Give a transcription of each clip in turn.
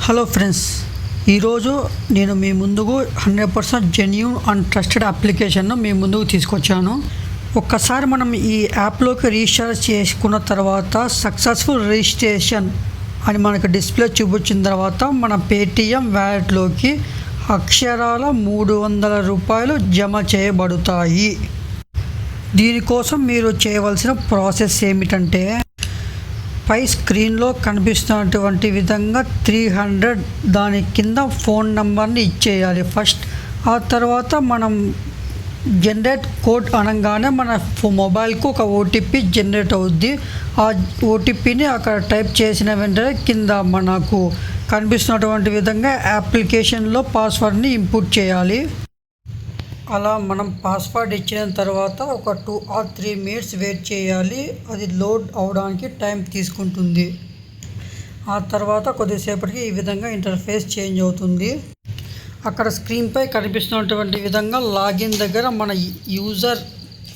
Hello friends, ఈరోజు నేను మీ ముందుకు 100% జెన్యూన్ అండ్ ట్రస్టెడ్ అప్లికేషన్ను మీ ముందుకు తీసుకొచ్చాను. ఒక్కసారి మనం ఈ యాప్లోకి రిజిస్టర్ చేసుకున్న తర్వాత సక్సెస్ఫుల్ రిజిస్ట్రేషన్ అని మనకు డిస్ప్లే చూపించిన తర్వాత మన పేటిఎం వ్యాలెట్లోకి అక్షరాల 300 రూపాయలు జమ చేయబడతాయి. దీనికోసం మీరు చేయవలసిన ప్రాసెస్ ఏమిటంటే, పై స్క్రీన్లో కనిపిస్తున్నటువంటి విధంగా 300 దాని కింద ఫోన్ నెంబర్ని ఇచ్చేయాలి ఫస్ట్. ఆ తర్వాత మనం జనరేట్ కోడ్ అనగానే మన మొబైల్కు ఒక ఓటీపీ జనరేట్ అవుద్ది. ఆ ఓటీపీని అక్కడ టైప్ చేసిన వెంటనే కింద మనకు కనిపిస్తున్నటువంటి విధంగా అప్లికేషన్లో పాస్వర్డ్ని ఇన్పుట్ చేయాలి. అలా మనం పాస్వర్డ్ ఇచ్చిన తర్వాత ఒక 2 or 3 మినిట్స్ వెయిట్ చేయాలి. అది లోడ్ అవడానికి టైం తీసుకుంటుంది. ఆ తర్వాత కొద్దిసేపటికి ఈ విధంగా ఇంటర్ఫేస్ చేంజ్ అవుతుంది. అక్కడ స్క్రీన్పై కనిపిస్తున్నటువంటి విధంగా లాగిన్ దగ్గర మన యూజర్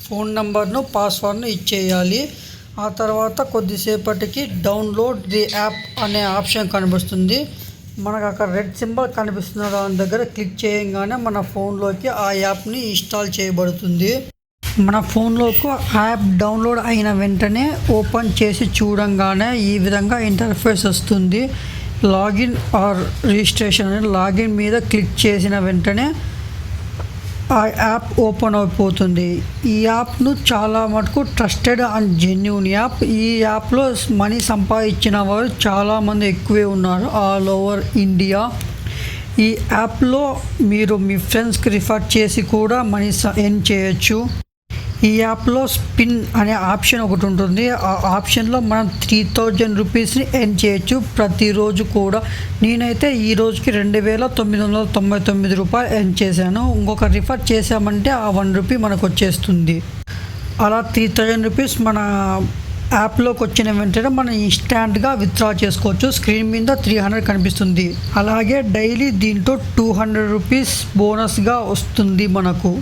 ఫోన్ నెంబర్ను పాస్వర్డ్ను ఇచ్చేయాలి. ఆ తర్వాత కొద్దిసేపటికి డౌన్లోడ్ ది యాప్ అనే ఆప్షన్ కనిపిస్తుంది. మనకు అక్కడ రెడ్ సింబల్ కనిపిస్తున్న దాని దగ్గర క్లిక్ చేయగానే మన ఫోన్లోకి ఆ యాప్ని ఇన్స్టాల్ చేయబడుతుంది. మన ఫోన్లోకి యాప్ డౌన్లోడ్ అయిన వెంటనే ఓపెన్ చేసి చూడంగానే ఈ విధంగా ఇంటర్ఫేస్ వస్తుంది. లాగిన్ ఆర్ రిజిస్ట్రేషన్ అని లాగిన్ మీద క్లిక్ చేసిన వెంటనే ఆ యాప్ ఓపెన్ అయిపోతుంది. ఈ యాప్ను చాలా మటుకు ట్రస్టెడ్ అండ్ జెన్యూన్ యాప్. ఈ యాప్లో మనీ సంపాదించిన వారు చాలామంది ఎక్కువే ఉన్నారు ఆల్ ఓవర్ ఇండియా. ఈ యాప్లో మీరు మీ ఫ్రెండ్స్కి రిఫర్ చేసి కూడా మనీ ఎర్న్ చేయొచ్చు. ఈ యాప్లో స్పిన్ అనే ఆప్షన్ ఒకటి ఉంటుంది. ఆ ఆప్షన్లో మనం 3000 రూపీస్ని ఎర్న్ చేయొచ్చు ప్రతిరోజు కూడా. నేనైతే ఈ రోజుకి 2999 రూపాయలు ఎర్న్ చేశాను. ఇంకొక రిఫర్ చేసామంటే ఆ 1 రూపీ మనకు వచ్చేస్తుంది. అలా 3000 రూపీస్ మన యాప్లోకి వచ్చిన వెంటనే మనం ఇన్స్టాంట్గా విత్డ్రా చేసుకోవచ్చు. స్క్రీన్ మీద 300 కనిపిస్తుంది. అలాగే డైలీ దీంట్లో 200 రూపీస్ బోనస్గా వస్తుంది మనకు.